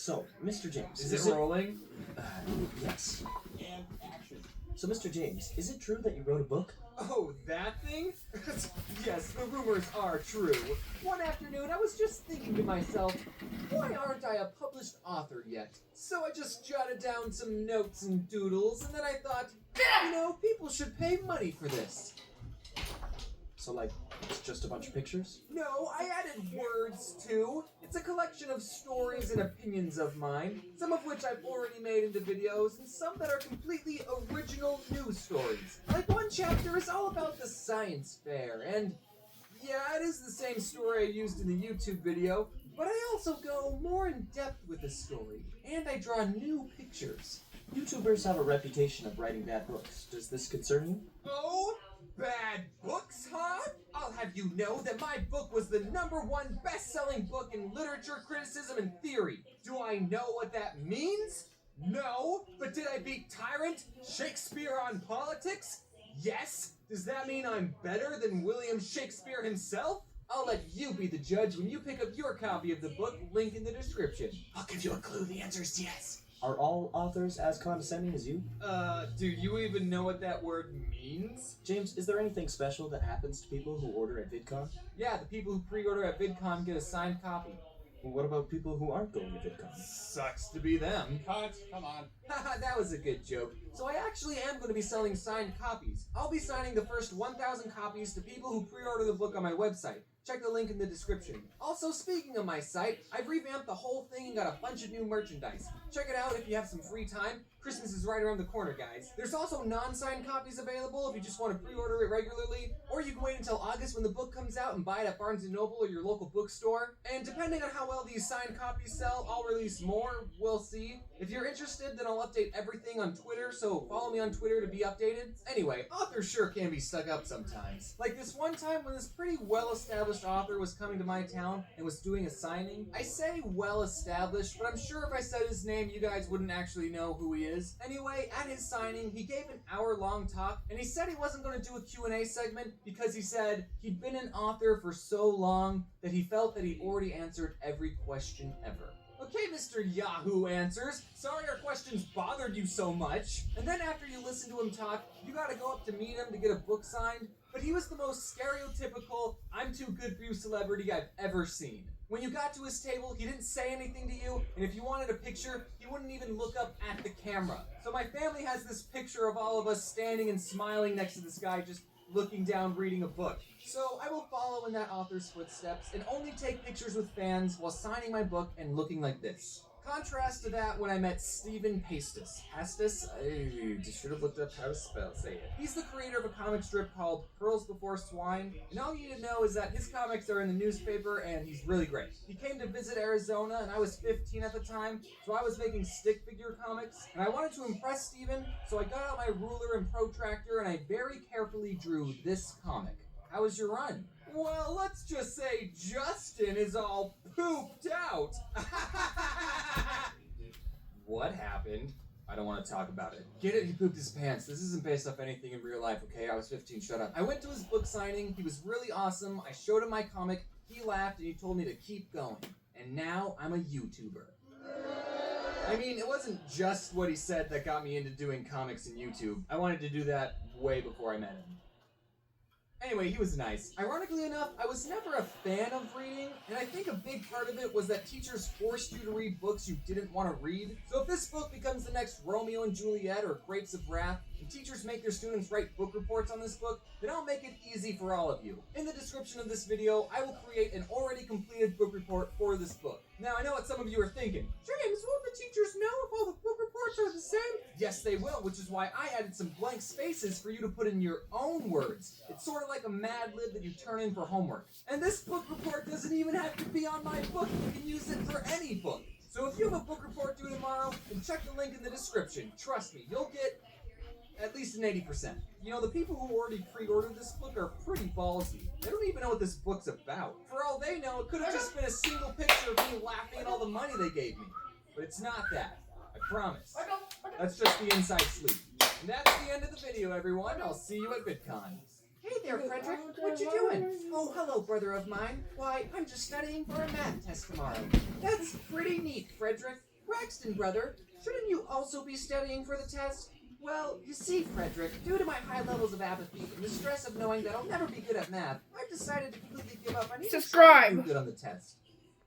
So, Mr. James... Is it rolling? Yes. And action. So, Mr. James, is it true that you wrote a book? Oh, that thing? Yes, the rumors are true. One afternoon, I was just thinking to myself, why aren't I a published author yet? So I just jotted down some notes and doodles, and then I thought, people should pay money for this. So, like, it's just a bunch of pictures? No, I added words too. It's a collection of stories and opinions of mine, some of which I've already made into videos, and some that are completely original news stories. Like one chapter is all about the science fair, and yeah, it is the same story I used in the YouTube video, but I also go more in depth with the story, and I draw new pictures. YouTubers have a reputation of writing bad books. Does this concern you? Oh, bad books, huh? I'll have you know that my book was the #1 best-selling book in literature, criticism, and theory. Do I know what that means? No. But did I beat Tyrant, Shakespeare on politics? Yes. Does that mean I'm better than William Shakespeare himself? I'll let you be the judge when you pick up your copy of the book, link in the description. I'll give you a clue. The answer is yes. Are all authors as condescending as you? Do you even know what that word means? James, is there anything special that happens to people who order at VidCon? Yeah, the people who pre-order at VidCon get a signed copy. Well, what about people who aren't going to VidCon? Sucks to be them. Cut. Come on. Haha, that was a good joke. So I actually am going to be selling signed copies. I'll be signing the first 1,000 copies to people who pre-order the book on my website. Check the link in the description. Also, speaking of my site, I've revamped the whole thing and got a bunch of new merchandise. Check it out if you have some free time. Christmas is right around the corner, guys. There's also non-signed copies available if you just want to pre-order it regularly, or you can wait until August when the book comes out and buy it at Barnes & Noble or your local bookstore. And depending on how well these signed copies sell, I'll release more. We'll see. If you're interested, then I'll update everything on Twitter, so follow me on Twitter to be updated. Anyway, authors sure can be stuck up sometimes. Like this one time when this pretty well-established author was coming to my town and was doing a signing. I say well-established, but I'm sure if I said his name, you guys wouldn't actually know who he is. Anyway, at his signing, he gave an hour-long talk, and he said he wasn't going to do a Q&A segment because he said he'd been an author for so long that he felt that he already answered every question ever. Okay, Mr. Yahoo Answers, sorry our questions bothered you so much. And then after you listen to him talk, you gotta go up to meet him to get a book signed. But he was the most stereotypical, I'm too good for you celebrity I've ever seen. When you got to his table, he didn't say anything to you, and if you wanted a picture, he wouldn't even look up at the camera. So my family has this picture of all of us standing and smiling next to this guy just looking down reading a book. So I will follow in that author's footsteps and only take pictures with fans while signing my book and looking like this. Contrast to that when I met Stephen Pastis. Pastis? I just should have looked up how to say it. He's the creator of a comic strip called Pearls Before Swine, and all you need to know is that his comics are in the newspaper and he's really great. He came to visit Arizona and I was 15 at the time, so I was making stick figure comics, and I wanted to impress Stephen, so I got out my ruler and protractor and I very carefully drew this comic. How was your run? Well, let's just say Justin is all pooped out. What happened? I don't want to talk about it. Get it? He pooped his pants. This isn't based off anything in real life, okay? I was 15, shut up. I went to his book signing. He was really awesome. I showed him my comic. He laughed and he told me to keep going. And now I'm a YouTuber. I mean, it wasn't just what he said that got me into doing comics and YouTube. I wanted to do that way before I met him. Anyway, he was nice. Ironically enough, I was never a fan of reading, and I think a big part of it was that teachers forced you to read books you didn't want to read. So if this book becomes the next Romeo and Juliet or Grapes of Wrath, and teachers make their students write book reports on this book, then I'll make it easy for all of you. In the description of this video, I will create an already completed book report for this book. Now, I know what some of you are thinking. James, won't the teachers know if all the book reports are the same? Yes, they will, which is why I added some blank spaces for you to put in your own words. It's sort of like a Mad Lib that you turn in for homework. And this book report doesn't even have to be on my book. You can use it for any book. So if you have a book report due tomorrow, then check the link in the description. Trust me, you'll get at least an 80%. You know, the people who already pre-ordered this book are pretty ballsy. They don't even know what this book's about. For all they know, it could have just been a single picture of me laughing at all the money they gave me. But it's not that. I promise. That's just the inside sleep. And that's the end of the video, everyone. I'll see you at VidCon. Hey there, Frederick. What you doing? Oh, hello, brother of mine. Why, I'm just studying for a math test tomorrow. That's pretty neat, Frederick. Braxton, brother, shouldn't you also be studying for the test? Well, you see, Frederick, due to my high levels of apathy and the stress of knowing that I'll never be good at math, I've decided to completely give up on even trying to do good on the test.